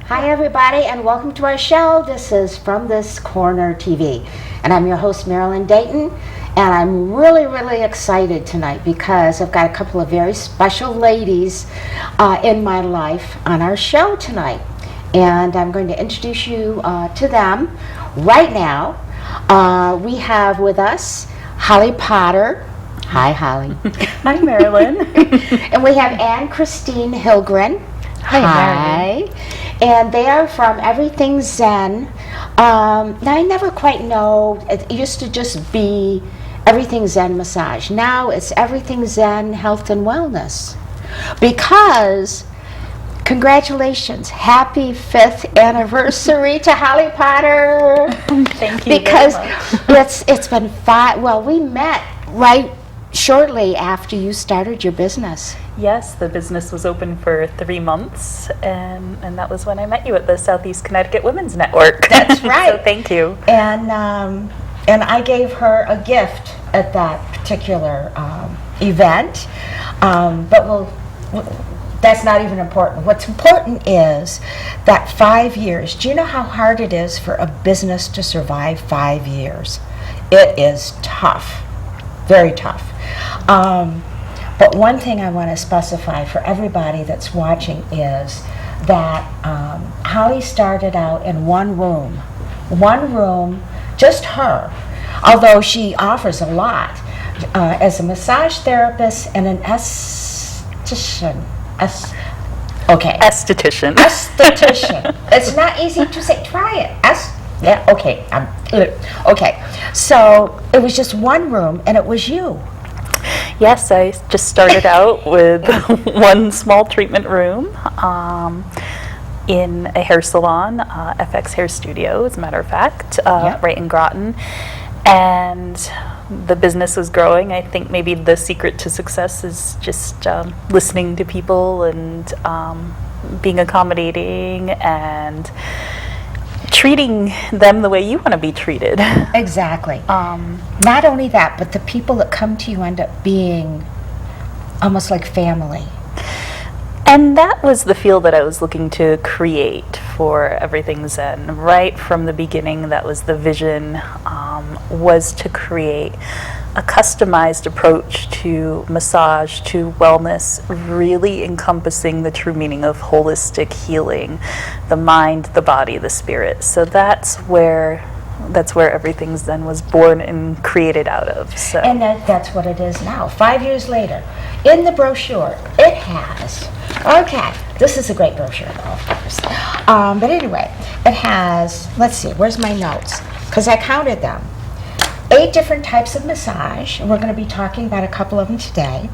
Hi everybody, and welcome to our show. This is From This Corner TV, and I'm your host Marilyn Dayton, and I'm really excited tonight because I've got a couple of very special ladies in my life on our show tonight, and I'm going to introduce you to them right now. We have with us Holly Potter. Hi Holly. Hi Marilyn. And we have Ann-Kristin Hillgren. Hi. And they are from Everything Zen. Now I never quite know, it used to just be Everything Zen Massage. Now it's Everything Zen Health and Wellness. Because, congratulations, happy 5th anniversary to Holly Potter. Thank you because very much. it's been we met right shortly after you started your business. Yes, the business was open for 3 months, and that was when I met you at the Southeast Connecticut Women's Network. That's right. So thank you. And I gave her a gift at that particular event, but that's not even important. What's important is that 5 years. Do you know how hard it is for a business to survive 5 years? It is tough, very tough. But one thing I want to specify for everybody that's watching is that Holly started out in one room, just her, although she offers a lot, as a massage therapist and an esthetician. Esthetician. Esthetician. It's not easy to say. Try it. Yeah. Okay. Okay. So it was just one room, and it was you. Yes, I just started out with one small treatment room in a hair salon, FX Hair Studio, as a matter of fact, right in Groton. And the business was growing. I think maybe the secret to success is just listening to people and being accommodating and treating them the way you want to be treated. Exactly. Not only that, but the people that come to you end up being almost like family. And that was the feel that I was looking to create for Everything Zen. Right from the beginning, that was the vision, was to create a customized approach to massage, to wellness, really encompassing the true meaning of holistic healing, the mind, the body, the spirit. So that's where Everything Zen was born and created out of. So. And that's what it is now. 5 years later, in the brochure, it has, this is a great brochure though, of course. But anyway, it has, let's see, where's my notes? Because I counted them. 8 different types of massage, and we're going to be talking about a couple of them today.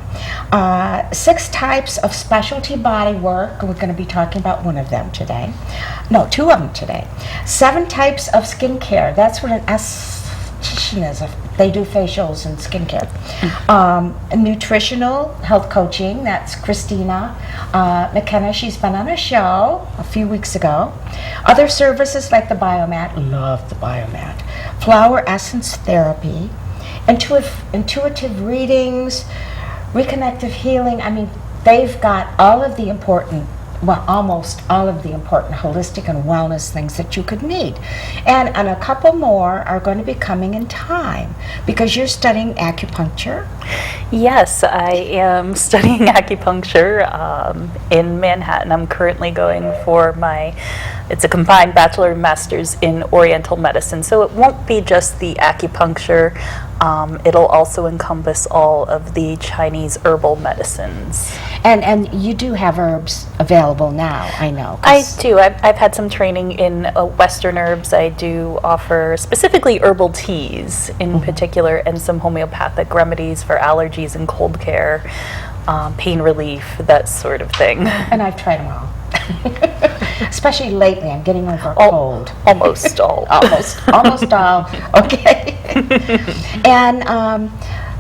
6 types of specialty body work, and we're going to be talking about one of them today. No, 2 of them today. 7 types of skincare. That's what an esthetician is. They do facials and skincare. Nutritional health coaching. That's Christina McKenna. She's been on a show a few weeks ago. Other services like the biomat. Love the biomat. Flower essence therapy, intuitive readings, reconnective healing. I mean, they've got all of the important, well, almost all of the important holistic and wellness things that you could need. And a couple more are going to be coming in time because you're studying acupuncture. Yes, I am studying acupuncture in Manhattan. I'm currently going for it's a combined bachelor and master's in Oriental medicine. So it won't be just the acupuncture. It'll also encompass all of the Chinese herbal medicines. And you do have herbs available now, I know. I do. I've had some training in Western herbs. I do offer specifically herbal teas in particular, and some homeopathic remedies for allergies and cold care, pain relief, that sort of thing. And I've tried them all. Especially lately, I'm getting over a cold. Almost all. almost all. Okay. And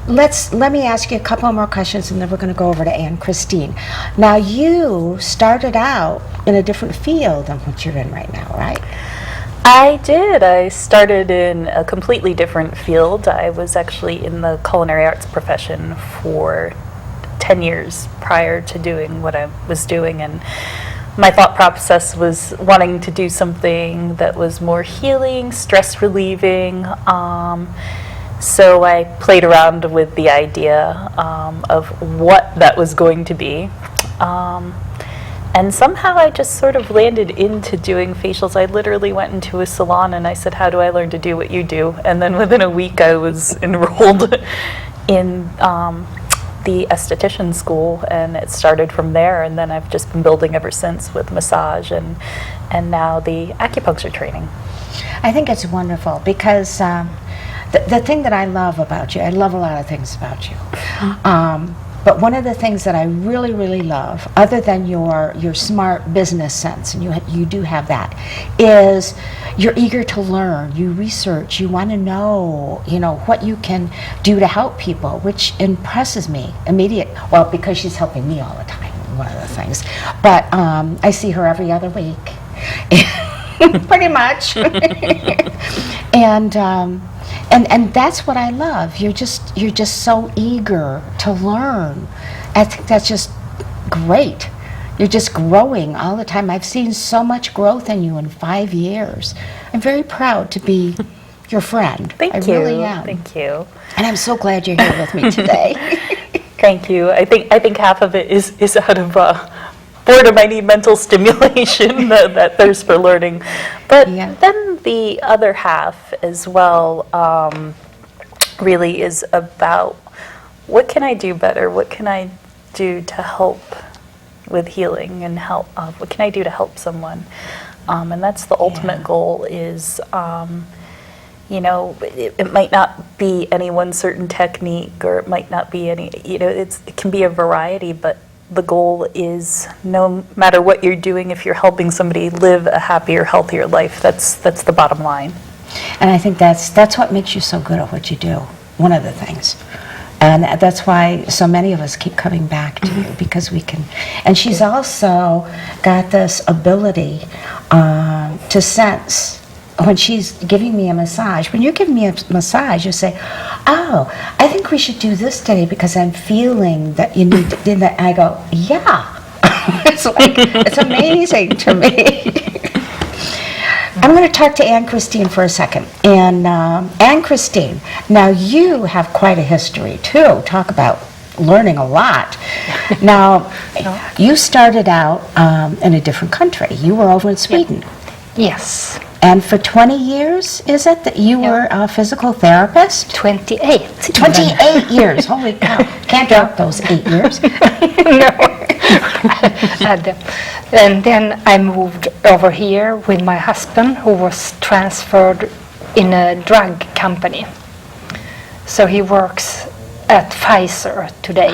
let me ask you a couple more questions, and then we're going to go over to Ann-Kristin. Now, you started out in a different field than what you're in right now, right? I did. I started in a completely different field. I was actually in the culinary arts profession for 10 years prior to doing what I was doing, and my thought process was wanting to do something that was more healing, stress relieving. So I played around with the idea of what that was going to be. And somehow I just sort of landed into doing facials. I literally went into a salon and I said, how do I learn to do what you do? And then within a week I was enrolled in the esthetician school, and it started from there, and then I've just been building ever since with massage and now the acupuncture training. I think it's wonderful because the thing that I love about you, I love a lot of things about you, but one of the things that I really, really love, other than your smart business sense, and you do have that, is you're eager to learn, you research, you want to know, what you can do to help people, which impresses me well, because she's helping me all the time, one of the things. But I see her every other week, pretty much. And that's what I love. You're just so eager to learn. I think that's just great. You're just growing all the time. I've seen so much growth in you in 5 years. I'm very proud to be your friend. Thank you. I really am. Thank you. And I'm so glad you're here with me today. Thank you. I think half of it is out of boredom. I need mental stimulation, that thirst for learning. But then the other half as well really is about what can I do better? What can I do to help with healing and help? What can I do to help someone? And that's the ultimate goal is, it might not be any one certain technique, or it might not be any, it can be a variety, but the goal is no matter what you're doing, if you're helping somebody live a happier, healthier life, that's the bottom line. And I think that's what makes you so good at what you do, one of the things. And that's why so many of us keep coming back to you, because we can. And she's also got this ability to sense when she's giving me a massage. When you're giving me a massage, you say, oh, I think we should do this today because I'm feeling that you need to do that. I go, yeah. It's amazing to me. I'm going to talk to Ann-Kristin for a second. And Ann-Kristin, now you have quite a history too. Talk about learning a lot. Now, you started out in a different country. You were over in Sweden. Yes. And for 20 years, is it, that you were a physical therapist? 28. 28 years, holy cow. Can't drop those 8 years. No. And then I moved over here with my husband, who was transferred in a drug company. So he works at Pfizer today.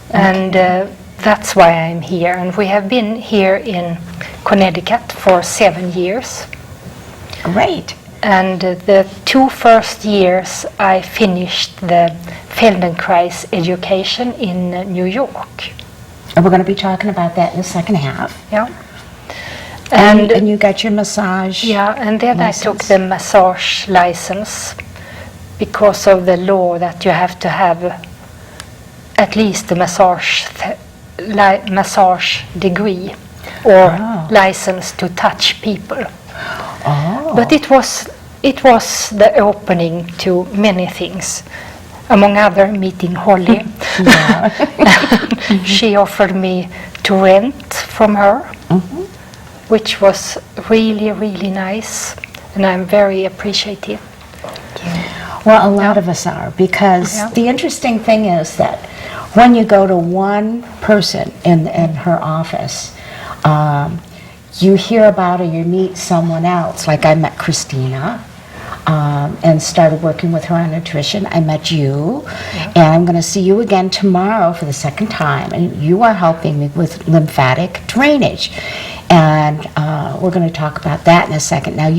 And that's why I'm here. And we have been here in Connecticut for 7 years. Great. And the 2 first years I finished the Feldenkrais education in New York. And we're going to be talking about that in the second half. Yeah. And you got your massage. Yeah, and then license. I took the massage license because of the law that you have to have at least the massage degree or license to touch people. But it was the opening to many things. Among other, meeting Holly. She offered me to rent from her, which was really, really nice, and I'm very appreciative. Well, a lot of us are, because the interesting thing is that when you go to one person in her office, you hear about her, you meet someone else. Like I met Christina and started working with her on nutrition. I met you, and I'm going to see you again tomorrow for the second time, and you are helping me with lymphatic drainage. And we're going to talk about that in a second. Now,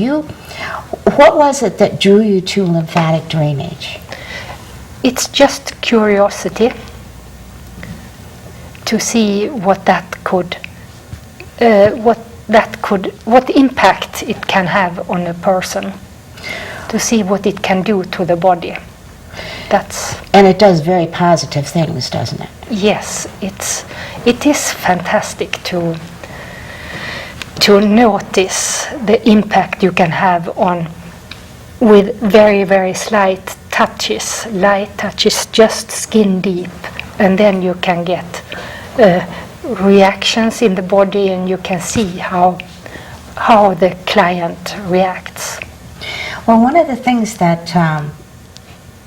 what was it that drew you to lymphatic drainage? It's just curiosity to see what impact it can have on a person, to see what it can do to the body. And it does very positive things, doesn't it? Yes, it is fantastic to notice the impact you can have on with very, very slight touches, just skin deep, and then you can get reactions in the body, and you can see how the client reacts. Well, one of the things that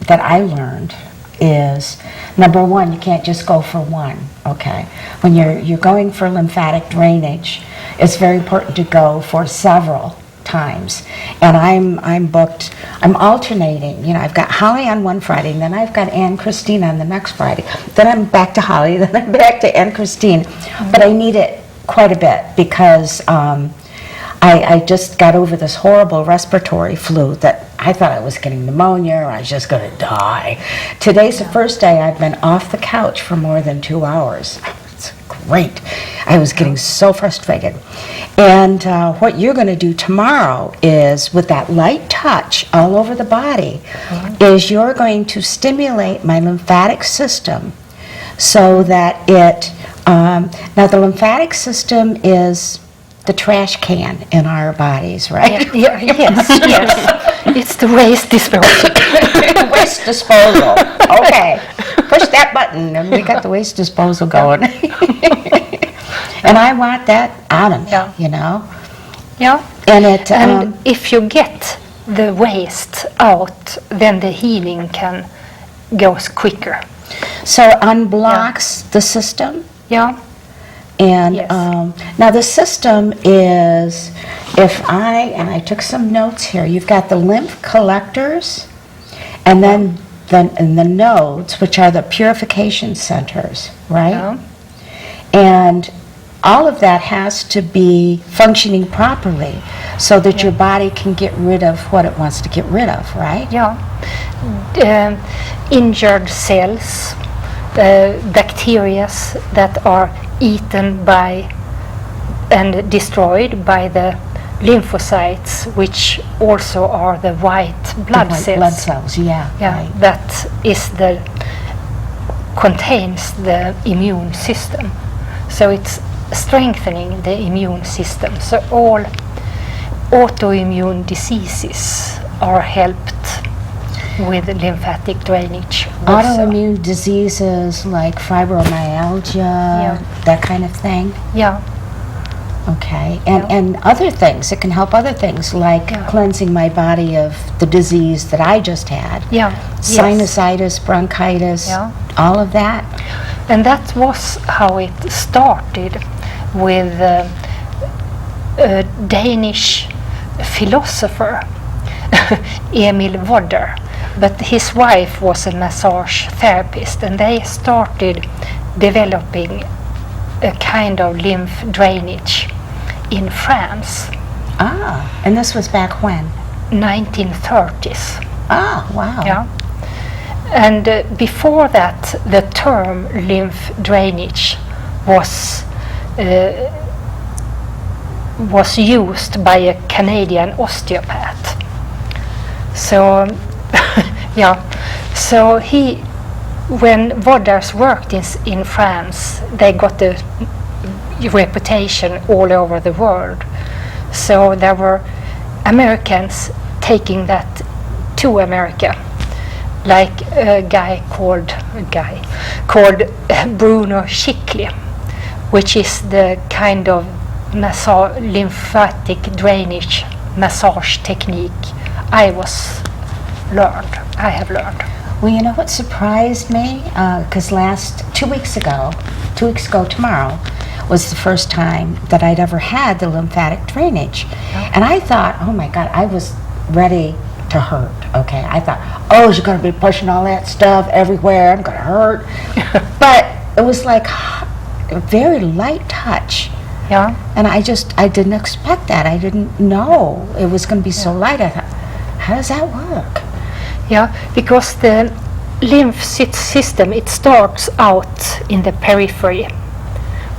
that I learned is, number one, you can't just go for one. Okay, when you're going for lymphatic drainage, it's very important to go for several times. And I'm booked. I'm alternating. You know, I've got Holly on one Friday, and then I've got Ann-Kristin on the next Friday. Then I'm back to Holly. Then I'm back to Ann-Kristin. But I need it quite a bit because I just got over this horrible respiratory flu that I thought I was getting pneumonia or I was just going to die. Today's the first day I've been off the couch for more than 2 hours. It's great. I was getting so frustrated. And what you're going to do tomorrow is, with that light touch all over the body, is you're going to stimulate my lymphatic system so that it, now the lymphatic system is the trash can in our bodies, right? Yes. It's the waste disposal. Waste disposal. Okay. Push that button and we got the waste disposal going. And I want that out of me, you know? Yeah. And if you get the waste out, then the healing can go quicker. So it unblocks the system? Yeah. And Yes. now the system is, and I took some notes here, you've got the lymph collectors, and then the nodes, which are the purification centers, right? Yeah. And all of that has to be functioning properly so that your body can get rid of what it wants to get rid of, right? Yeah. Injured cells, bacteria that are eaten by and destroyed by the lymphocytes, which also are the white blood cells. Blood cells, yeah. Right. That is contains the immune system. So it's strengthening the immune system. So all autoimmune diseases are helped with lymphatic drainage. Autoimmune diseases like fibromyalgia, that kind of thing? Yeah. Okay. And other things, it can help other things like cleansing my body of the disease that I just had. Yeah. Sinusitis, bronchitis, all of that. And that was how it started with a Danish philosopher, Emil Vodder. But his wife was a massage therapist, and they started developing a kind of lymph drainage in France. Ah, and this was back when? 1930s. Ah, wow. Yeah. And before that, the term lymph drainage was used by a Canadian osteopath. So, so when Vodders worked in France, they got a reputation all over the world. So there were Americans taking that to America, like a guy called Bruno Schickli, which is the kind of lymphatic drainage massage technique I have learned. Well, you know what surprised me? Because 2 weeks ago tomorrow, was the first time that I'd ever had the lymphatic drainage. And I thought, oh my God, I was ready to hurt, okay? I thought, oh, you're gonna be pushing all that stuff everywhere, I'm gonna hurt. But it was like a very light touch. Yeah. And I didn't expect that. I didn't know it was gonna be so light. I thought, how does that work? Yeah, because the lymph system, it starts out in the periphery.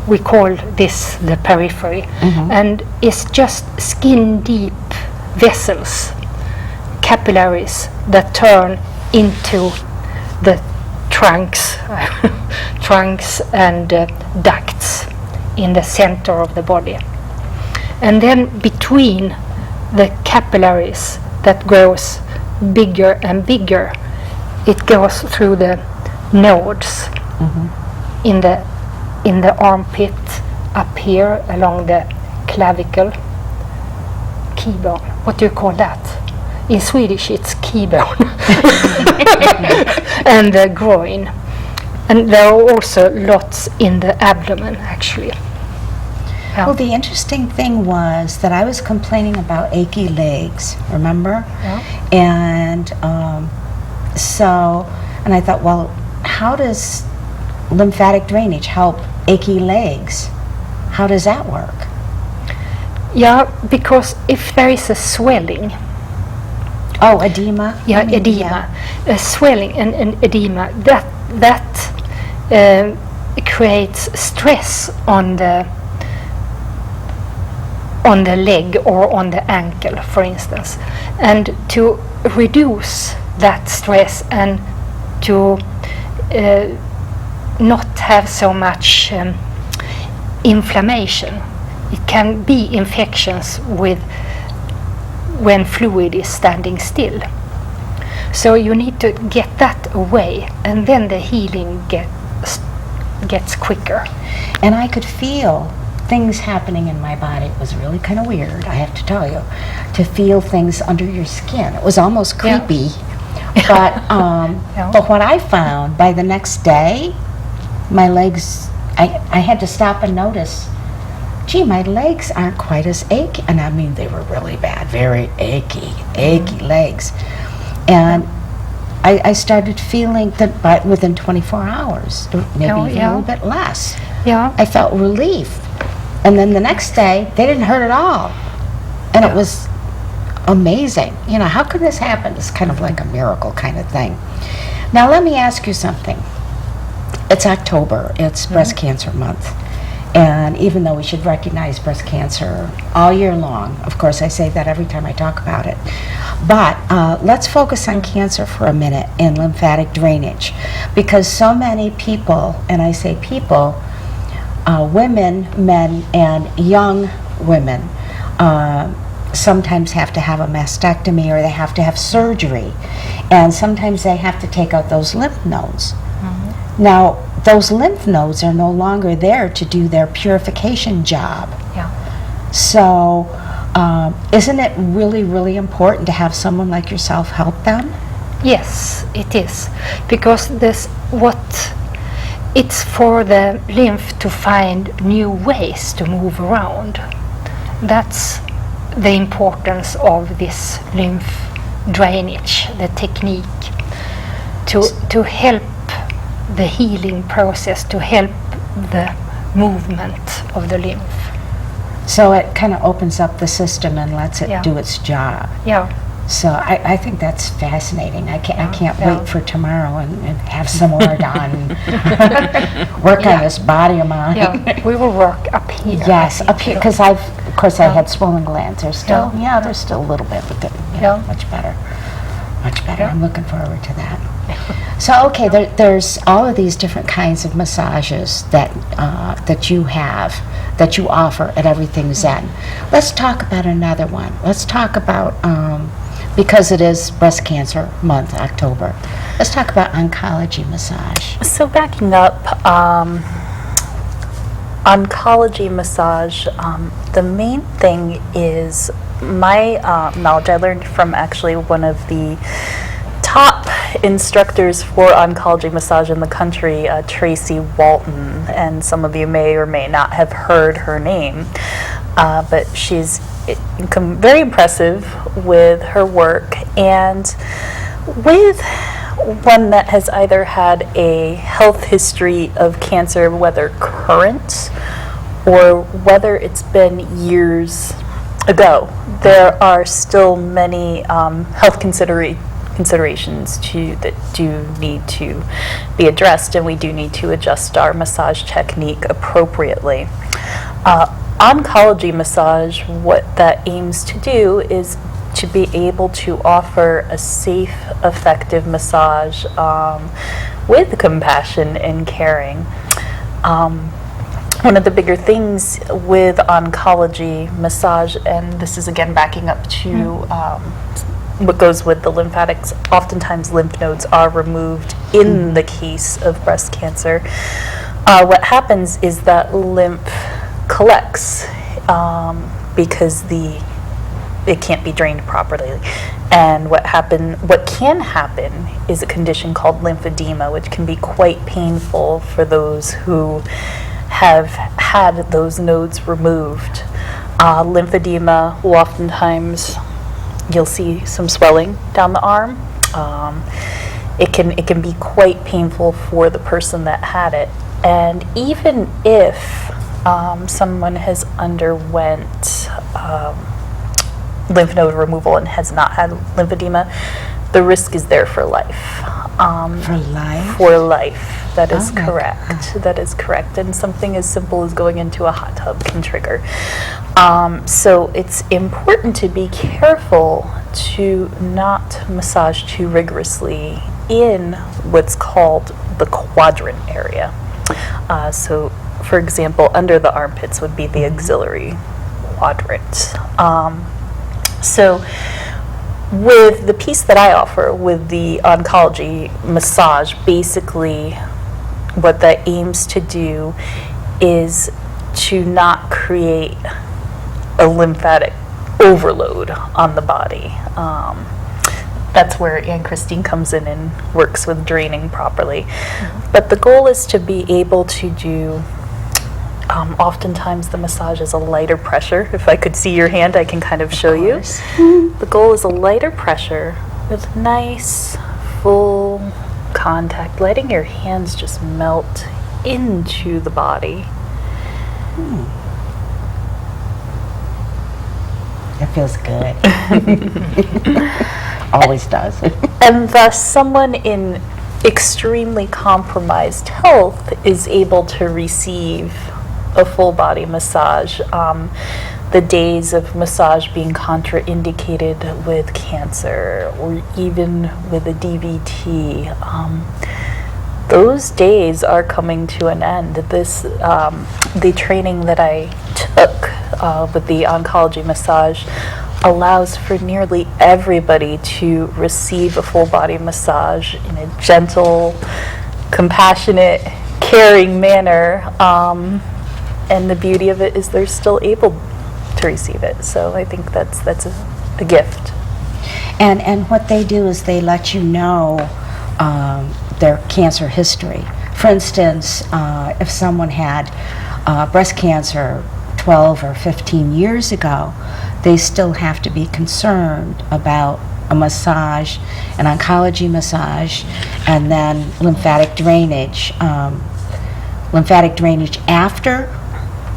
We call this the periphery. And it's just skin deep vessels, capillaries that turn into the trunks, trunks and ducts in the center of the body. And then between the capillaries that grows bigger and bigger, it goes through the nodes in the armpit, up here along the clavicle, keybone. What do you call that? In Swedish it's keybone. And the groin. And there are also lots in the abdomen, actually. Well, the interesting thing was that I was complaining about achy legs, remember? Yeah. And and I thought, well, how does lymphatic drainage help achy legs? How does that work? Yeah, because if there is a swelling, Oh, edema? yeah, I mean, edema, a swelling and edema, that creates stress on the leg or on the ankle, for instance. And to reduce that stress and to not have so much inflammation, it can be infections when fluid is standing still. So you need to get that away, and then the healing gets quicker. And I could feel things happening in my body. It was really kind of weird, I have to tell you, to feel things under your skin. It was almost creepy. But but what I found, by the next day, my legs, I had to stop and notice, gee, my legs aren't quite as achy. And I mean, they were really bad, very achy legs. And I started feeling that within 24 hours, maybe even a little bit less, I felt relief. And then the next day, they didn't hurt at all. And it was amazing. You know, how could this happen? It's kind of like a miracle kind of thing. Now, let me ask you something. It's October. It's Breast Cancer Month. And even though we should recognize breast cancer all year long, of course I say that every time I talk about it, but let's focus on cancer for a minute and lymphatic drainage, because so many people, and I say people, women, men, and young women sometimes have to have a mastectomy or they have to have surgery, and sometimes they have to take out those lymph nodes. Now, those lymph nodes are no longer there to do their purification job. So, isn't it really, really important to have someone like yourself help them? Yes, it is, because it's for the lymph to find new ways to move around. That's the importance of this lymph drainage, the technique, to help the healing process, to help the movement of the lymph. So it kind of opens up the system and lets it do its job. So I think that's fascinating. I can't wait for tomorrow and have some more done. Work on this body of mine. We will work up here. Yes, up here, because I had swollen glands. They're still, there's still a little bit, but they're much better. Much better. I'm looking forward to that. So, okay, there's all of these different kinds of massages that you have, that you offer at Everything Zen. Let's talk about another one. Let's talk about, because it is Breast Cancer Month, October, let's talk about oncology massage. So backing up, oncology massage, the main thing is my knowledge. I learned from actually one of the top instructors for oncology massage in the country, Tracy Walton, and some of you may or may not have heard her name, but she's very impressive with her work, and with one that has either had a health history of cancer, whether current or whether it's been years ago. There are still many health considerations that do need to be addressed, and we do need to adjust our massage technique appropriately. Oncology massage, what that aims to do is to be able to offer a safe, effective massage with compassion and caring. One of the bigger things with oncology massage, and this is again backing up to what goes with the lymphatics, oftentimes lymph nodes are removed in the case of breast cancer. What happens is that lymph collects because it can't be drained properly. And what can happen is a condition called lymphedema, which can be quite painful for those who have had those nodes removed. Lymphedema will oftentimes, you'll see some swelling down the arm. It can be quite painful for the person that had it. And even if someone has underwent lymph node removal and has not had lymphedema, the risk is there for life. For life? For life. That is Oh my correct. God. That is correct. And something as simple as going into a hot tub can trigger. So it's important to be careful to not massage too rigorously in what's called the quadrant area. So, for example, under the armpits would be the axillary quadrant. So with the piece that I offer with the oncology massage, basically what that aims to do is to not create a lymphatic overload on the body. That's where Ann-Kristin comes in and works with draining properly. But the goal is to be able to do, oftentimes the massage is a lighter pressure. If I could see your hand, I can kind of show you. The goal is a lighter pressure with nice, full contact, letting your hands just melt into the body. It feels good. Always does. And thus, someone in extremely compromised health is able to receive a full body massage. The days of massage being contraindicated with cancer or even with a DVT, those days are coming to an end. The training that I took with the oncology massage allows for nearly everybody to receive a full body massage in a gentle, compassionate, caring manner. And the beauty of it is they're still able to receive it. So I think that's a gift. And what they do is they let you know their cancer history. For instance, if someone had breast cancer 12 or 15 years ago, they still have to be concerned about a massage, an oncology massage, and then lymphatic drainage. Lymphatic drainage after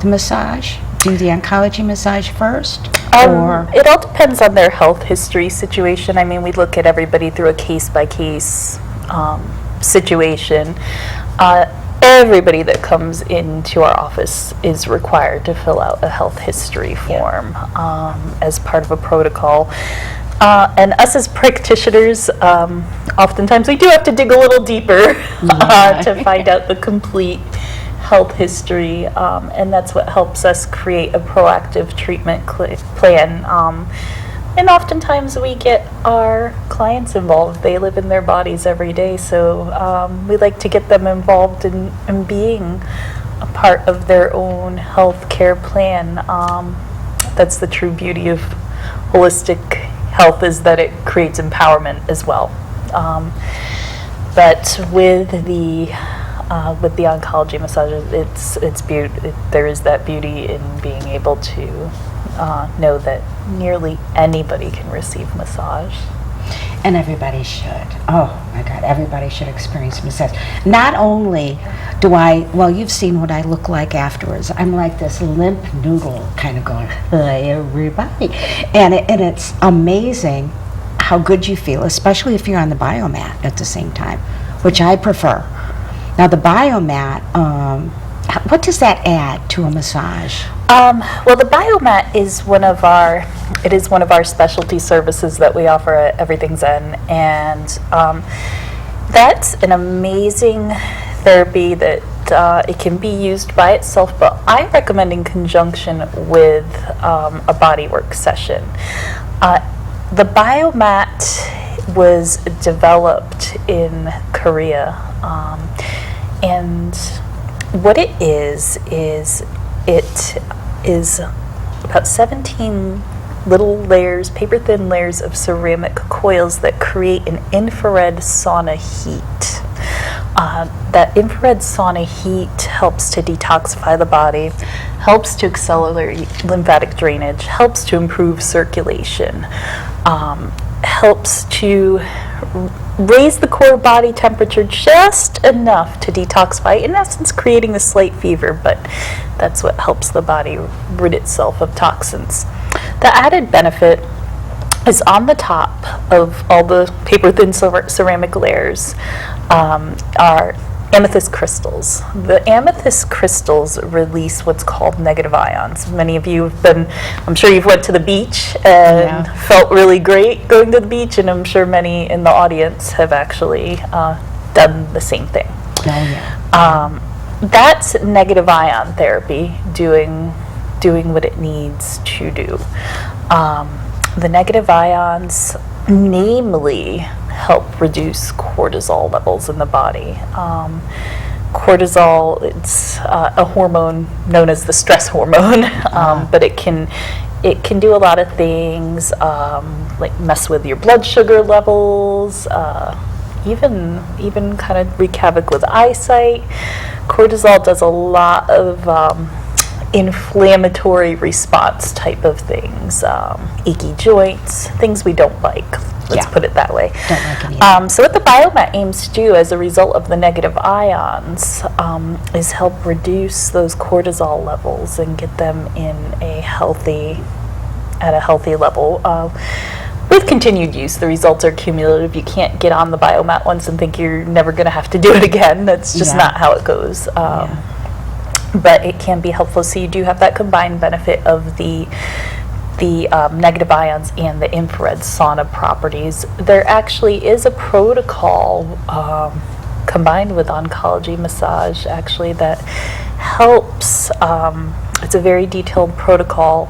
the massage? Do the oncology massage first? Or It all depends on their health history situation. I mean, we look at everybody through a case-by-case situation. Everybody that comes into our office is required to fill out a health history form as part of a protocol. And us as practitioners, oftentimes we do have to dig a little deeper to find out the complete health history, and that's what helps us create a proactive treatment plan. And oftentimes we get our clients involved. They live in their bodies every day, so we like to get them involved in being a part of their own health care plan. That's the true beauty of holistic health, is that it creates empowerment as well. But with the oncology massages, there is that beauty in being able to know that nearly anybody can receive massage. and everybody should. Oh my God, everybody should experience massage. Not only do well, you've seen what I look like afterwards. I'm like this limp noodle kind of going, hi everybody. And it's amazing how good you feel, especially if you're on the biomat at the same time, which I prefer. Now the biomat, what does that add to a massage? Well, the biomat is one of our specialty services that we offer at Everything Zen, and that's an amazing therapy that it can be used by itself, but I recommend in conjunction with a bodywork session. The biomat was developed in Korea, and what it is about 17 little layers, paper-thin layers of ceramic coils that create an infrared sauna heat. That infrared sauna heat helps to detoxify the body, helps to accelerate lymphatic drainage, helps to improve circulation, helps to raise the core body temperature just enough to detoxify, in essence creating a slight fever, but that's what helps the body rid itself of toxins. The added benefit is on the top of all the paper-thin ceramic layers are amethyst crystals. The amethyst crystals release what's called negative ions. Many of you have been, I'm sure you've went to the beach and felt really great going to the beach, and I'm sure many in the audience have actually done the same thing. Oh, yeah. That's negative ion therapy doing what it needs to do. The negative ions namely help reduce cortisol levels in the body. Cortisol, it's a hormone known as the stress hormone, but it can do a lot of things, like mess with your blood sugar levels, even kind of wreak havoc with eyesight. Cortisol does a lot of inflammatory response type of things, achy joints, things we don't like. Let's put it that way. Don't like any of it. So what the biomat aims to do as a result of the negative ions is help reduce those cortisol levels and get them at a healthy level. With continued use, the results are cumulative. You can't get on the biomat once and think you're never going to have to do it again. That's just not how it goes. But it can be helpful. So you do have that combined benefit of the negative ions and the infrared sauna properties. There actually is a protocol combined with oncology massage actually that helps. It's a very detailed protocol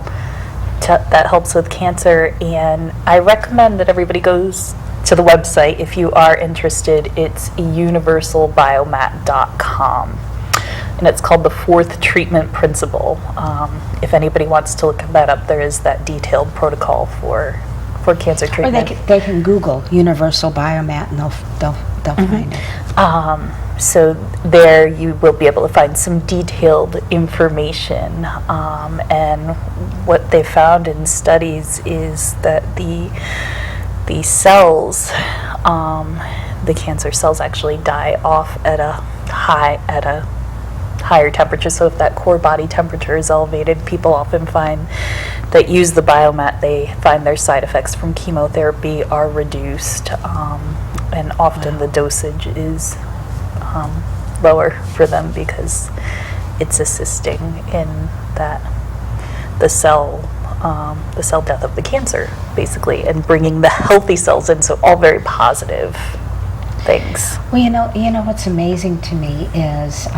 that helps with cancer, and I recommend that everybody goes to the website if you are interested. It's universalbiomat.com. And it's called the fourth treatment principle. If anybody wants to look that up, there is that detailed protocol for cancer treatment. Or they can Google Universal Biomat and they'll find it. So there you will be able to find some detailed information. And what they found in studies is that the cells, the cancer cells actually die off at a higher temperature. So if that core body temperature is elevated, people often find that use the biomat, they find their side effects from chemotherapy are reduced, and often the dosage is lower for them because it's assisting in that the cell death of the cancer, basically, and bringing the healthy cells in. So all very positive things. Well, you know what's amazing to me is,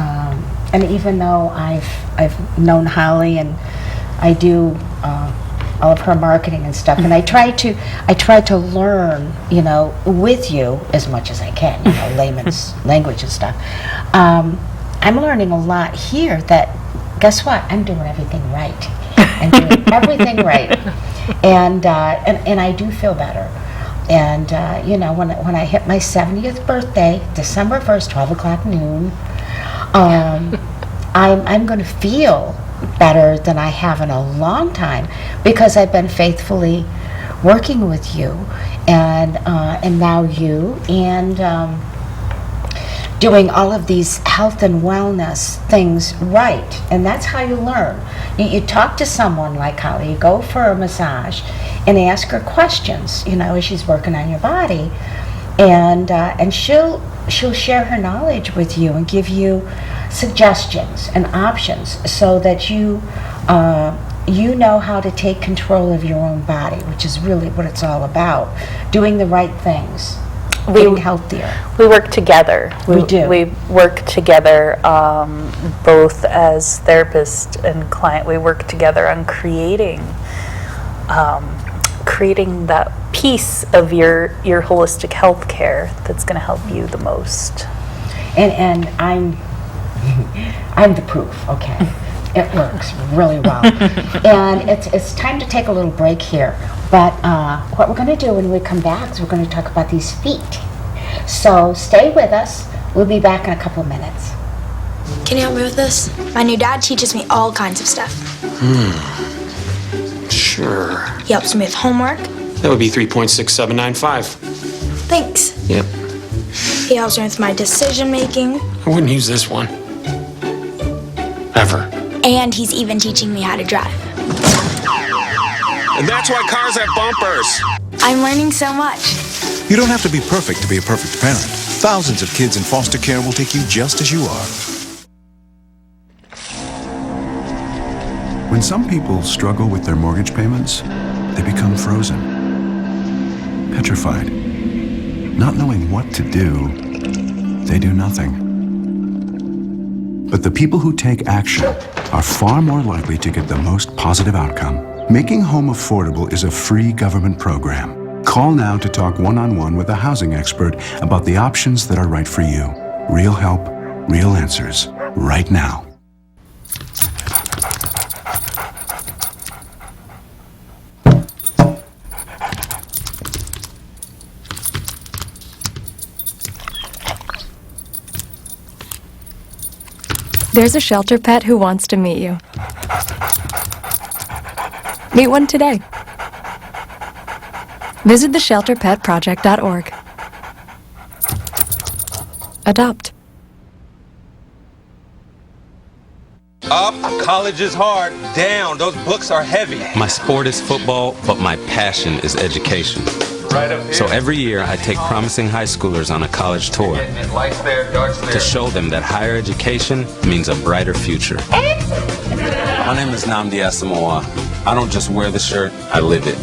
and even though I've known Holly and I do all of her marketing and stuff, and I try to learn, with you as much as I can, layman's language and stuff. I'm learning a lot here. That guess what? I'm doing everything right. I'm doing everything right, and I do feel better. And when I hit my 70th birthday, December 1st, 12 o'clock noon, I'm going to feel better than I have in a long time because I've been faithfully working with you, and now you, and doing all of these health and wellness things right. And that's how you learn. You talk to someone like Holly, you go for a massage and ask her questions, as she's working on your body, and she'll share her knowledge with you and give you suggestions and options so that you know how to take control of your own body, which is really what it's all about. Doing the right things, getting healthier. We work together. We do. We work together both as therapist and client. We work together on creating that piece of your holistic health care that's going to help you the most. And I'm the proof, okay? It works really well. And it's time to take a little break here. But what we're going to do when we come back is we're going to talk about these feet. So stay with us. We'll be back in a couple of minutes. Can you help me with this? My new dad teaches me all kinds of stuff. Sure. He helps me with homework. That would be 3.6795. Thanks. Yep. He helps me with my decision making. I wouldn't use this one. Ever. And he's even teaching me how to drive. And that's why cars have bumpers. I'm learning so much. You don't have to be perfect to be a perfect parent. Thousands of kids in foster care will take you just as you are. When some people struggle with their mortgage payments, they become frozen, petrified. Not knowing what to do, they do nothing. But the people who take action are far more likely to get the most positive outcome. Making home affordable is a free government program. Call now to talk one-on-one with a housing expert about the options that are right for you. Real help, real answers, right now. There's a shelter pet who wants to meet you. Meet one today. Visit theshelterpetproject.org. Adopt. Up, college is hard. Down, those books are heavy. My sport is football, but my passion is education. Right up here. So every year I take promising high schoolers on a college tour Lights there, darts there. to show them that higher education means a brighter future. My name is Nnamdi Asamoah. I don't just wear the shirt, I live it.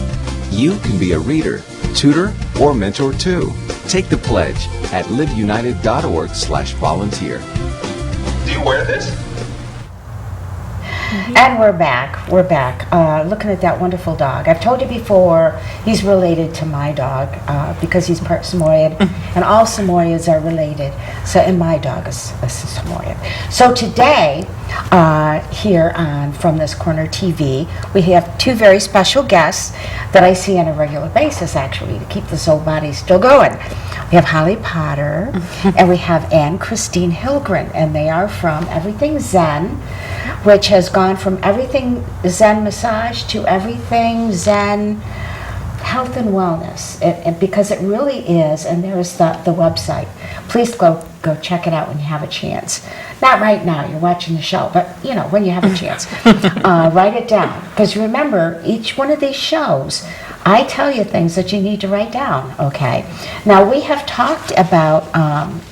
You can be a reader, tutor, or mentor too. Take the pledge at liveunited.org/volunteer. Do you wear this? And we're back. Looking at that wonderful dog. I've told you before, he's related to my dog because he's part Samoyed, and all Samoyeds are related. So, and my dog is Samoyed. So today, here on From This Corner TV, we have two very special guests that I see on a regular basis, actually, to keep this old body still going. We have Holly Potter, and we have Ann-Kristin Hillgren, and they are from Everything Zen, which has gone from Everything Zen Massage to Everything Zen Health and Wellness, because it really is, and there's the website. Please go check it out when you have a chance. Not right now, you're watching the show, but when you have a chance. Write it down, because remember, each one of these shows, I tell you things that you need to write down, okay? Now, we have talked about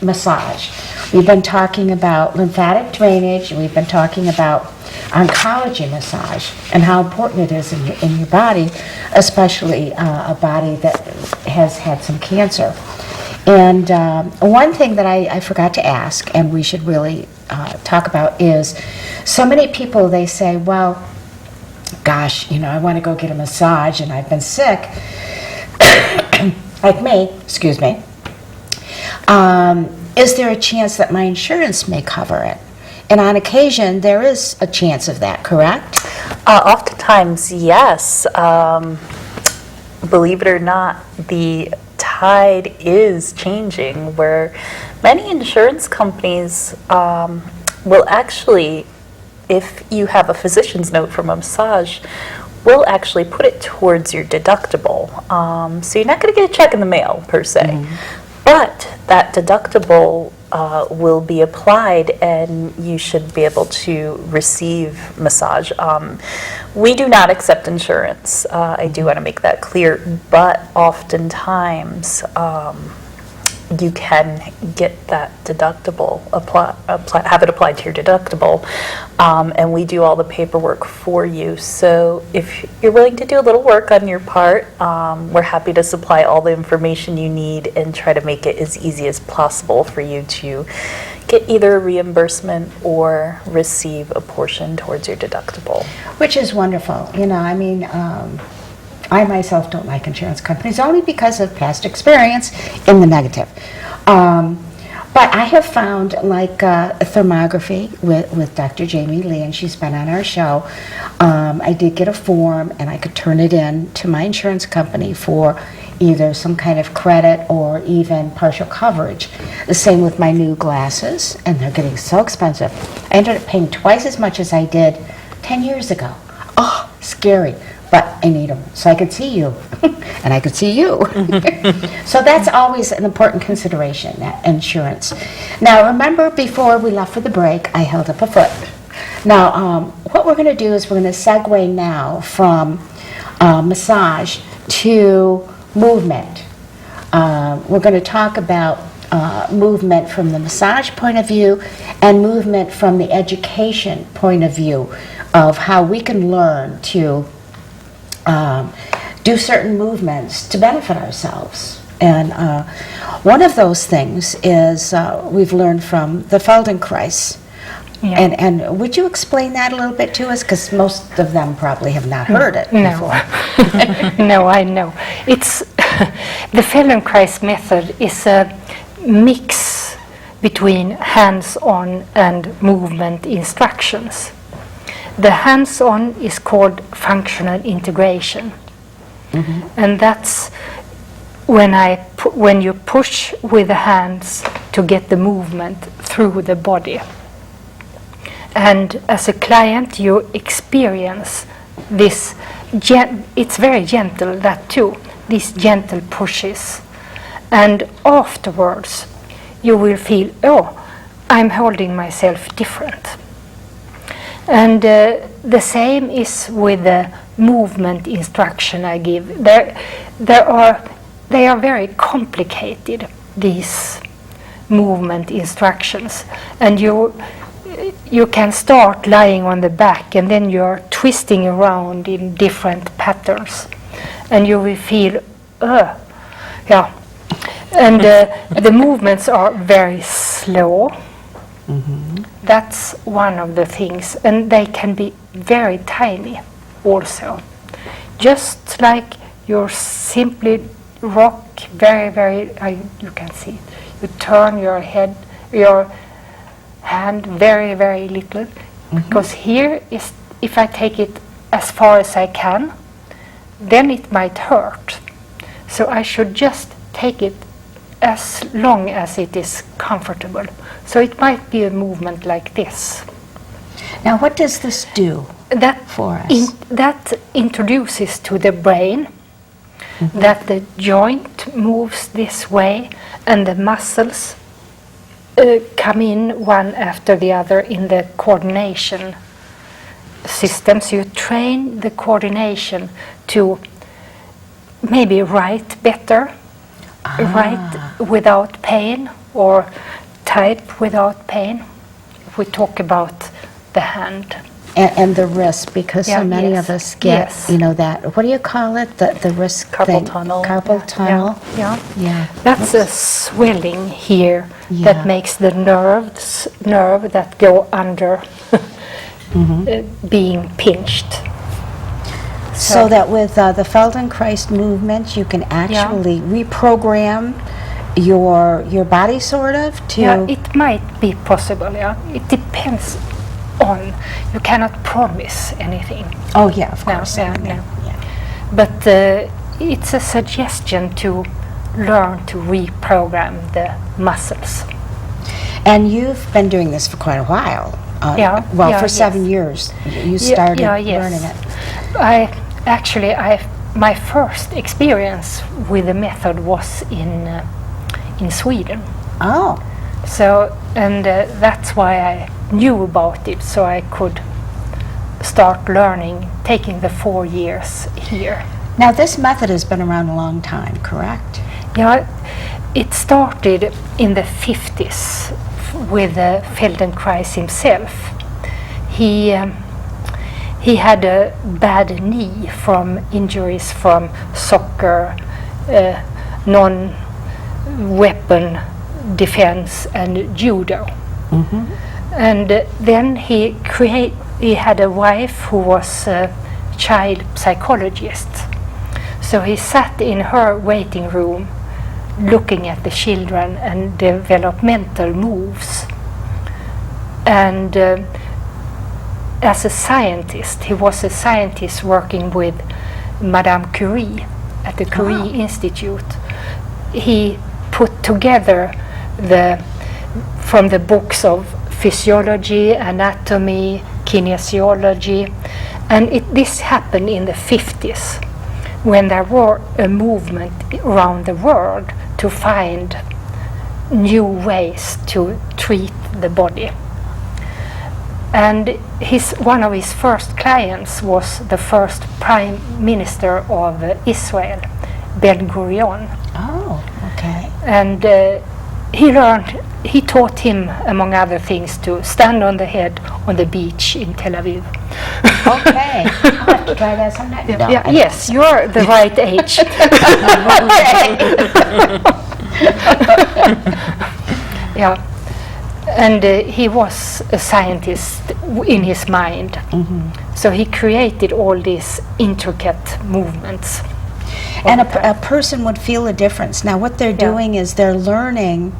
massage. We've been talking about lymphatic drainage, and we've been talking about oncology massage and how important it is in your body, especially a body that has had some cancer. And one thing that I forgot to ask, and we should really talk about, is so many people, they say, well, gosh, I want to go get a massage and I've been sick, like me, excuse me. Is there a chance that my insurance may cover it? And on occasion, there is a chance of that, correct? Oftentimes, yes. Believe it or not, the tide is changing where many insurance companies will actually, if you have a physician's note from a massage, will actually put it towards your deductible. So you're not going to get a check in the mail, per se. But that deductible will be applied and you should be able to receive massage. We do not accept insurance. I do want to make that clear, but oftentimes you can get that deductible, have it applied to your deductible, and we do all the paperwork for you. So if you're willing to do a little work on your part, we're happy to supply all the information you need and try to make it as easy as possible for you to get either a reimbursement or receive a portion towards your deductible. Which is wonderful. You know, I mean, I myself don't like insurance companies only because of past experience in the negative. But I have found, like a thermography with Dr. Jamie Lee, and she's been on our show. I did get a form, and I could turn it in to my insurance company for either some kind of credit or even partial coverage. The same with my new glasses, and they're getting so expensive. I ended up paying twice as much as I did 10 years ago. Oh, scary. But I need them so I could see you, and I could see you. So that's always an important consideration, that insurance. Now, remember before we left for the break, I held up a foot. Now, what we're going to do is we're going to segue now from massage to movement. We're going to talk about movement from the massage point of view and movement from the education point of view of how we can learn to do certain movements to benefit ourselves. And one of those things is we've learned from the Feldenkrais. Yeah. And would you explain that a little bit to us? Because most of them probably have not heard it before. No, I know. It's the Feldenkrais method is a mix between hands-on and movement instructions. The hands-on is called functional integration, and that's when you push with the hands to get the movement through the body. And as a client, you experience this. It's very gentle, that too. These gentle pushes, and afterwards, you will feel, oh, I'm holding myself different. And the same is with the movement instruction I give. They are very complicated, these movement instructions. And you can start lying on the back, and then you're twisting around in different patterns. And you will feel, yeah. And the movements are very slow. That's one of the things, and they can be very tiny also. Just like you simply rock very, very, you can see it. You turn your hand very, very little, because here is, if I take it as far as I can, then it might hurt. So I should just take it as long as it is comfortable. So it might be a movement like this. Now, what does this do for us? That introduces to the brain that the joint moves this way, and the muscles come in one after the other in the coordination system. So you train the coordination to maybe write better, write without pain, or type without pain, if we talk about the hand. And the wrist, because so many of us get, you know, that, what do you call it? The wrist Carpal thing? tunnel. Carpal tunnel. Yeah. That's a swelling here that makes the nerve that go under being pinched. So that with the Feldenkrais movement, you can actually reprogram your body, sort of, to... Yeah, it might be possible, It depends on, you cannot promise anything. Oh, yeah, of course. No. But it's a suggestion to learn to reprogram the muscles. And you've been doing this for quite a while. For 7 years, you started learning it. My first experience with the method was in Sweden. Oh. So, and that's why I knew about it, so I could start learning, taking the 4 years here. Now, this method has been around a long time, correct? Yeah, it started in the 50s with Feldenkrais himself. He had a bad knee from injuries from soccer, non-weapon defense, and judo. And then he had a wife who was a child psychologist. So he sat in her waiting room looking at the children and developmental moves. And as a scientist, he was a scientist working with Madame Curie at the Curie Institute. He put together from the books of physiology, anatomy, kinesiology, and this happened in the 50s when there were a movement around the world to find new ways to treat the body. And one of his first clients was the first Prime Minister of Israel, Ben Gurion. Oh, okay. And he taught him, among other things, to stand on the head on the beach in Tel Aviv. Okay. I'll have to try that sometime. No, yes, you're the right age. Yeah. And he was a scientist in his mind. So he created all these intricate movements. And a person would feel a difference. Now what they're doing is they're learning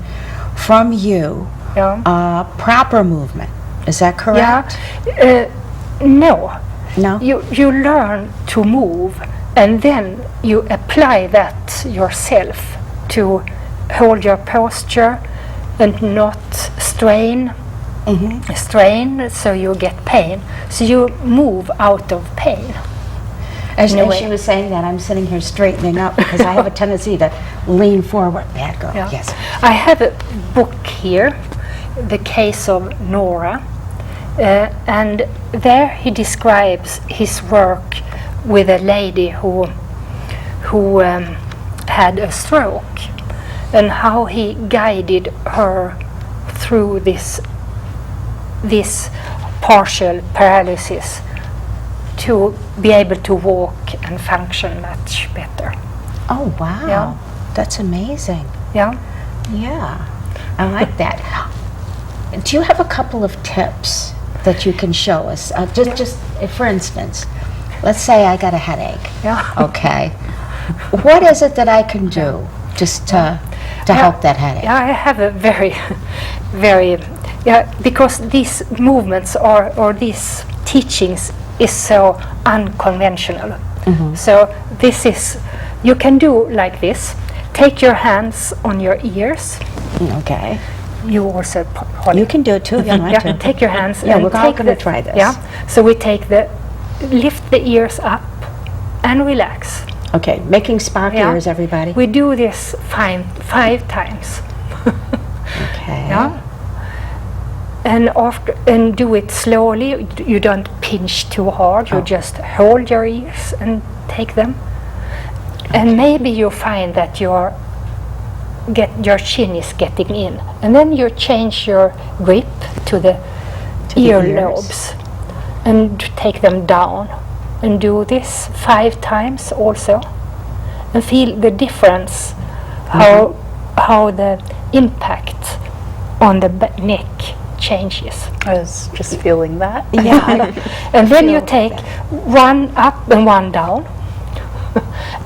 from you proper movement. Is that correct? Yeah. No. No? You learn to move, and then you apply that yourself to hold your posture and not strain, so you get pain. So you move out of pain. As she was saying that, I'm sitting here straightening up because I have a tendency to lean forward. Bad girl. Yeah. Yes. I have a book here, The Case of Nora, and there he describes his work with a lady who had a stroke, and how he guided her through this partial paralysis to be able to walk and function much better. Oh, wow. Yeah. That's amazing. Yeah. Yeah. I like that. Do you have a couple of tips that you can show us? Just for instance, let's say I got a headache. Yeah. Okay. What is it that I can do just to help that headache? Yeah, I have a very, because these movements or these teachings is so unconventional. So you can do like this. Take your hands on your ears. Okay. You also You can do it too if you want to. Take your hands. Yeah, and we're all going to try this. Yeah. So we lift the ears up and relax. Okay, making spark ears, everybody. We do this 5 times. Okay. Yeah. And do it slowly. You don't pinch too hard. You just hold your ears and take them. Okay. And maybe you find that your chin is getting in, and then you change your grip to the earlobes and take them down, and do this 5 times also, and feel the difference, how the impact on the neck changes. I was just feeling that. Yeah. And then you take one up and one down,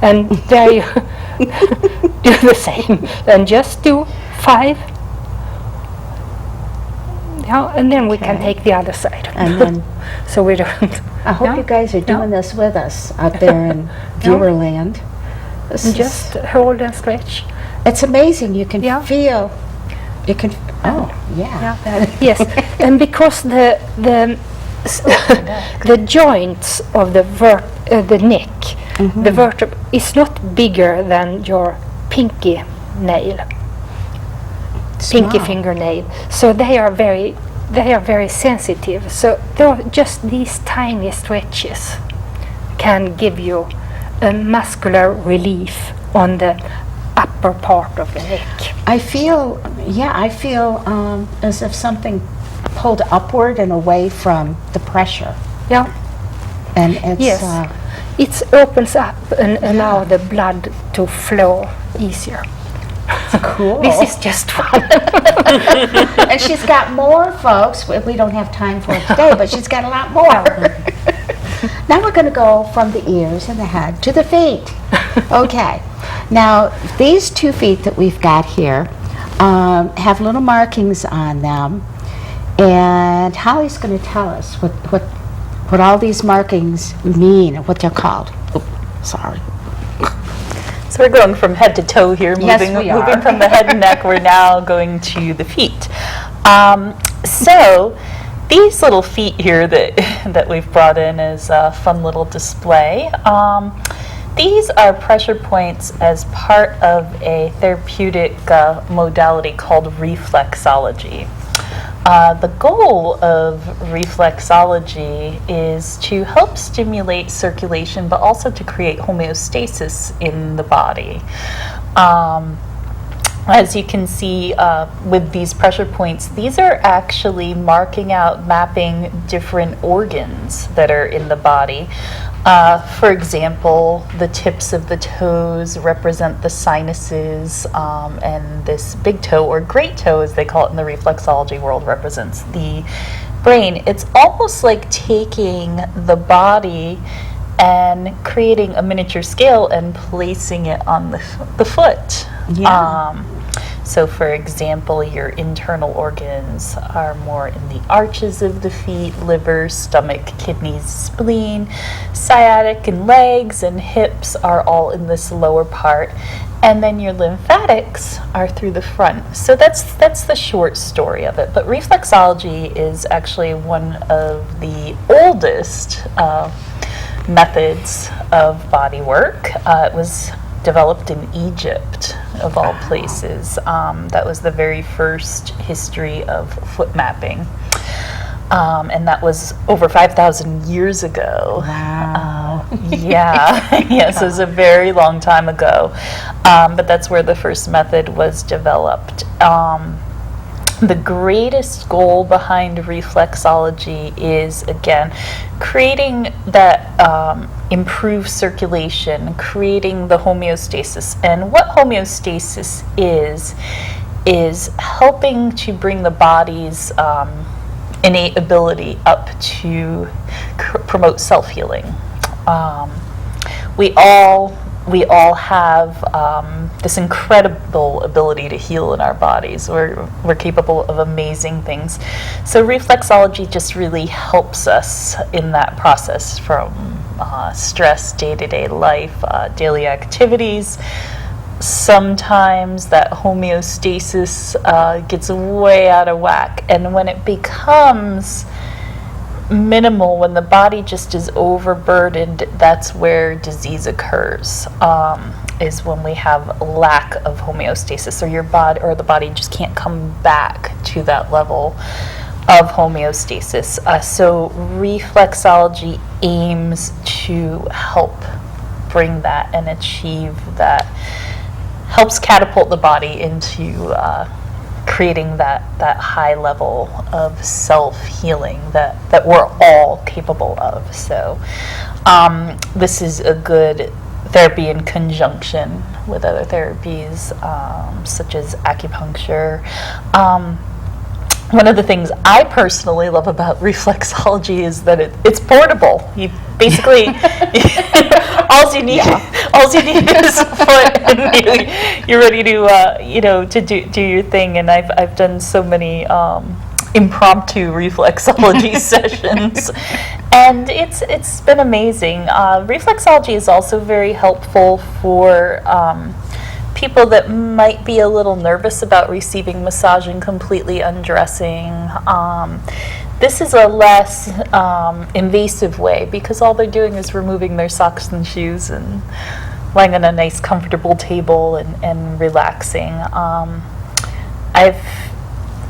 and there you do the same, and just do 5. Yeah, and then we can take the other side. And then so we don't. I hope you guys are doing this with us out there in Viewerland. Just hold and stretch. It's amazing. You can feel. You can. Oh, yeah. Yes, and because the joints of the neck, the vertebra is not bigger than your pinky nail, pinky fingernail. So they are very sensitive. So just these tiny stretches can give you a muscular relief on the upper part of the neck. I feel as if something pulled upward and away from the pressure. Yeah. And it's, yes. It opens up and allow the blood to flow easier. Cool. This is just fun. And she's got more, folks. We don't have time for it today, but she's got a lot more. Now we're going to go from the ears and the head to the feet. Okay. Now, these 2 feet that we've got here have little markings on them. And Holly's going to tell us what all these markings mean and what they're called. Oops, sorry. So we're going from head to toe here, Yes, we are. moving from the head and neck, we're now going to the feet. So these little feet here that we've brought in as a fun little display, these are pressure points as part of a therapeutic modality called reflexology. The goal of reflexology is to help stimulate circulation, but also to create homeostasis in the body. As you can see with these pressure points, these are actually marking out, mapping different organs that are in the body. For example, the tips of the toes represent the sinuses, and this big toe, or great toe as they call it in the reflexology world, represents the brain. It's almost like taking the body and creating a miniature scale and placing it on the foot. Yeah. So for example, your internal organs are more in the arches of the feet: liver, stomach, kidneys, spleen. Sciatic and legs and hips are all in this lower part. And then your lymphatics are through the front. So that's the short story of it. But reflexology is actually one of the oldest methods of body work. It was developed in Egypt, of all places. That was the very first history of foot mapping. And that was over 5,000 years ago. Wow. Yeah, yes, it was a very long time ago. But that's where the first method was developed. The greatest goal behind reflexology is, again, creating that improved circulation, creating the homeostasis. And what homeostasis is helping to bring the body's innate ability up to promote self-healing. We all have this incredible ability to heal in our bodies. We're capable of amazing things. So reflexology just really helps us in that process, from stress, day-to-day life, daily activities. Sometimes that homeostasis gets way out of whack, and when it becomes minimal, when the body just is overburdened, that's where disease occurs, is when we have lack of homeostasis, or your body or the body just can't come back to that level of homeostasis. So reflexology aims to help bring that and achieve that, helps catapult the body into creating that high level of self-healing that we're all capable of. So this is a good therapy in conjunction with other therapies, such as acupuncture. One of the things I personally love about reflexology is that it's portable. You basically all you need is a foot, and you're ready to to do your thing. And I've done so many impromptu reflexology sessions, and it's been amazing. Reflexology is also very helpful for people that might be a little nervous about receiving massage and completely undressing. This is a less invasive way, because all they're doing is removing their socks and shoes and lying on a nice comfortable table and relaxing. I've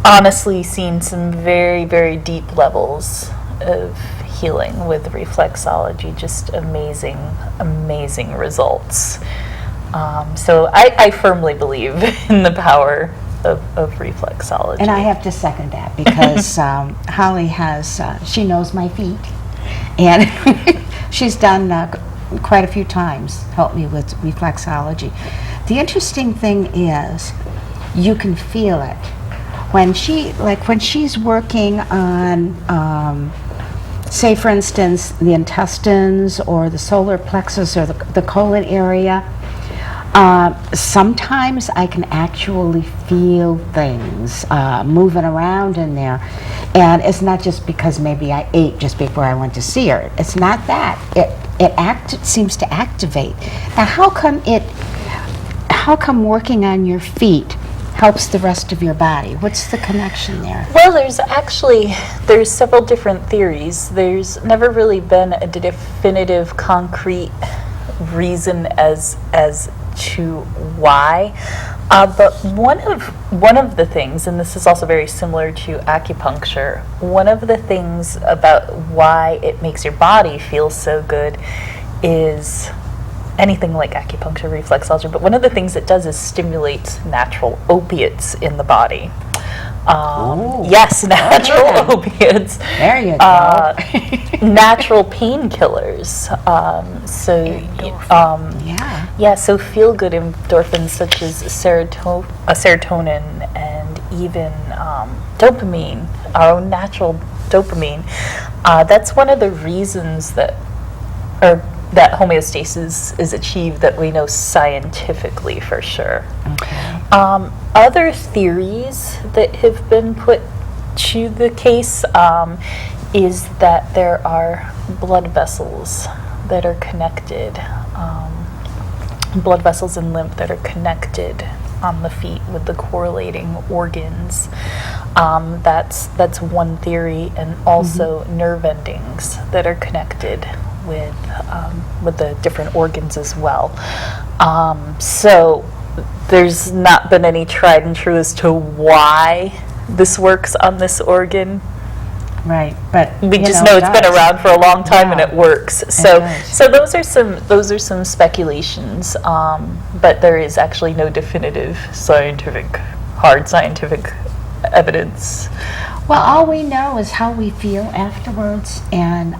honestly seen some very, very deep levels of healing with reflexology, just amazing results. So I firmly believe in the power of reflexology. And I have to second that because Holly has, she knows my feet, and she's done quite a few times, helped me with reflexology. The interesting thing is, you can feel it. When she's working on, say for instance, the intestines or the solar plexus or the colon area, sometimes I can actually feel things moving around in there. And it's not just because maybe I ate just before I went to see her. It's not that. It seems to activate. Now, how come working on your feet helps the rest of your body? What's the connection there? Well, there's several different theories. There's never really been a definitive, concrete reason as to why. But one of the things, and this is also very similar to acupuncture, one of the things about why it makes your body feel so good is anything like acupuncture, reflexology, but one of the things it does is stimulates natural opiates in the body. Yes, natural opiates. There you go. Natural painkillers. So feel-good endorphins such as serotonin and even dopamine, our own natural dopamine. That's one of the reasons that homeostasis is achieved, that we know scientifically for sure. Okay. Other theories that have been put to the case is that there are blood vessels that are connected, blood vessels and lymph that are connected on the feet with the correlating organs. That's one theory, and also nerve endings that are connected with the different organs as well. So there's not been any tried and true as to why this works on this organ. Right, but We just know it's been around for a long time and Yeah. it works. So those are some speculations, but there is actually no definitive hard scientific evidence. Well, all we know is how we feel afterwards, and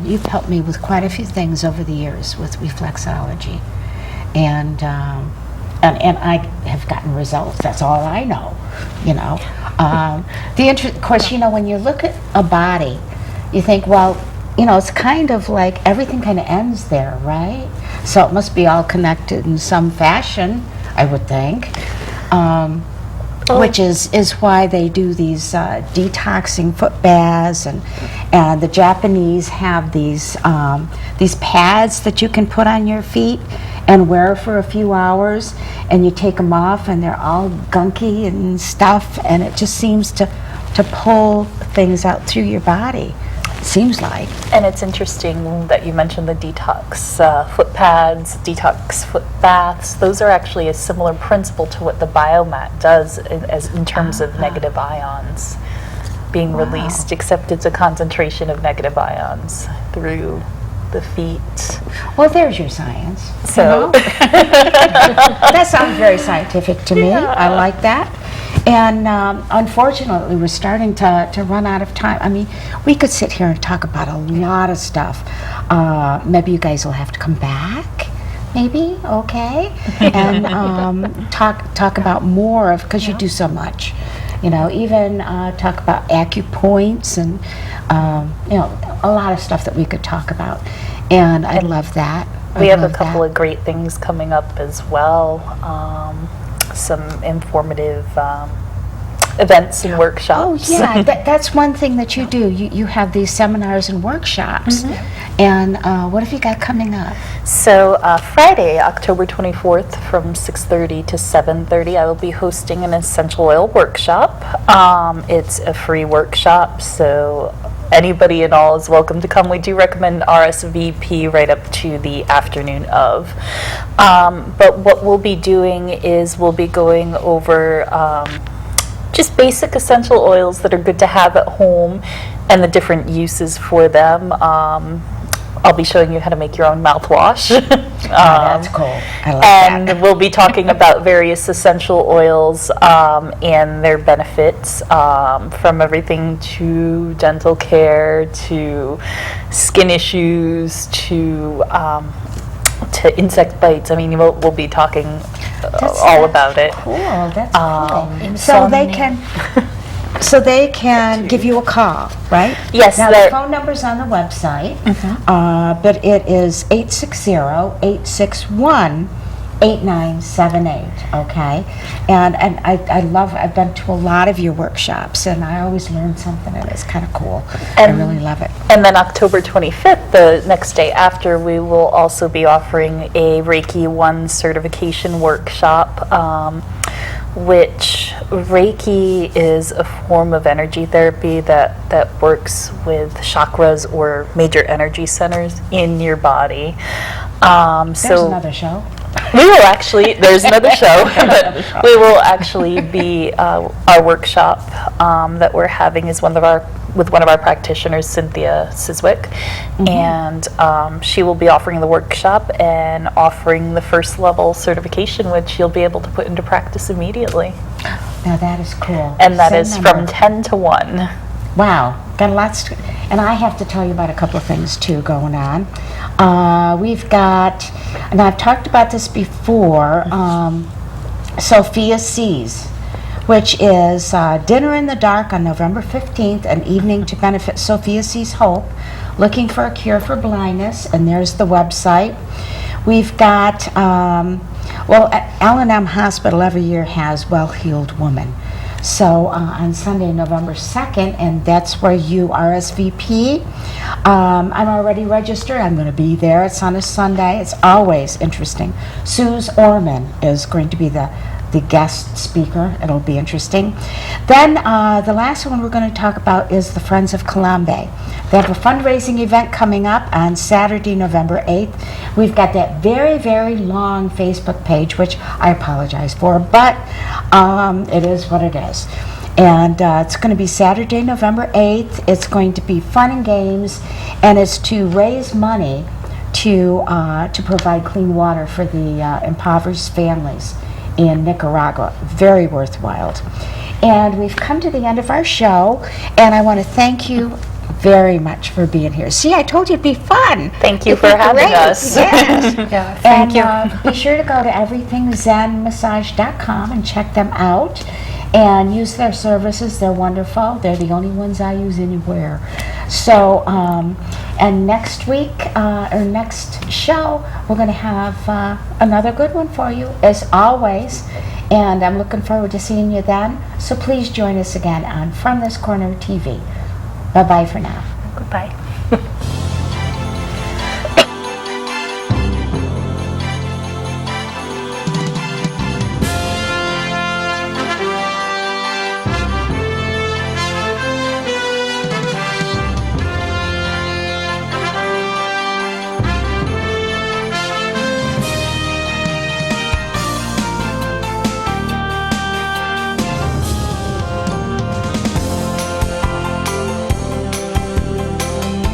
you've helped me with quite a few things over the years with reflexology, and I have gotten results. That's all I know, you know. Of course, you know, when you look at a body, you think, well, you know, it's kind of like everything kind of ends there, right? So it must be all connected in some fashion, I would think. Which is why they do these detoxing foot baths, and the Japanese have these pads that you can put on your feet and wear for a few hours, and you take them off and they're all gunky and stuff, and it just seems to pull things out through your body. Seems like. And it's interesting that you mentioned the detox foot pads, detox foot baths. Those are actually a similar principle to what the biomat does in terms of negative ions being released, except it's a concentration of negative ions through the feet. Well, there's your science. So that sounds very scientific to me. I like that. And unfortunately, we're starting to run out of time. I mean, we could sit here and talk about a lot of stuff. Maybe you guys will have to come back. Maybe, okay, and talk about more of, because you do so much. You know, even talk about acupoints and you know, a lot of stuff that we could talk about. And I love that. We have a couple of great things coming up as well. Some informative events and workshops. Oh yeah, that's one thing that you do. You have these seminars and workshops. And what have you got coming up? So Friday, October 24th from 6:30 to 7:30, I will be hosting an essential oil workshop. It's a free workshop, so anybody and all is welcome to come. We do recommend RSVP right up to the afternoon of. But what we'll be doing is we'll be going over just basic essential oils that are good to have at home and the different uses for them. I'll be showing you how to make your own mouthwash. That's cool. I like And that. we'll be talking about various essential oils and their benefits, from everything to dental care to skin issues to insect bites. I mean, we'll be talking all about it. Cool. That's cool. So So they can give you a call, right? Yes. Now, the phone number's on the website, but it is 860-861-8978, okay? And I've been to a lot of your workshops, and I always learn something, and it's kind of cool. I really love it. And then October 25th, the next day after, we will also be offering a Reiki 1 certification workshop, which Reiki is a form of energy therapy that works with chakras or major energy centers in your body. There's another show. We will actually, there's another show, but we will actually be, our workshop that we're having is with one of our practitioners, Cynthia Siswick, and she will be offering the workshop and offering the first level certification, which you'll be able to put into practice immediately. Now that is cool. And that Same is number. from 10 to 1. Wow, got lots, and I have to tell you about a couple of things too going on. We've got, and I've talked about this before, Sophia Sees, which is Dinner in the Dark on November 15th, an evening to benefit Sophia Sees Hope, looking for a cure for blindness, and there's the website. We've got, L&M Hospital every year has Well-Heeled Woman. So on Sunday, November 2nd, and that's where you RSVP. I'm already registered. I'm going to be there. It's on a Sunday. It's always interesting. Suze Orman is going to be the guest speaker. It'll be interesting. Then the last one we're going to talk about is the Friends of Colombia. They have a fundraising event coming up on Saturday, November 8th. We've got that very, very long Facebook page, which I apologize for, but it is what it is. And it's going to be Saturday, November 8th. It's going to be fun and games, and it's to raise money to provide clean water for the impoverished families in Nicaragua. Very worthwhile. And we've come to the end of our show, and I want to thank you very much for being here. See, I told you it'd be fun. Thank you for having us. Yes. Yeah, thank you. Be sure to go to everythingzenmassage.com and check them out and use their services. They're wonderful. They're the only ones I use anywhere. So, and next week, or next show, we're going to have another good one for you, as always. And I'm looking forward to seeing you then. So please join us again on From This Corner TV. Bye-bye for now. Goodbye.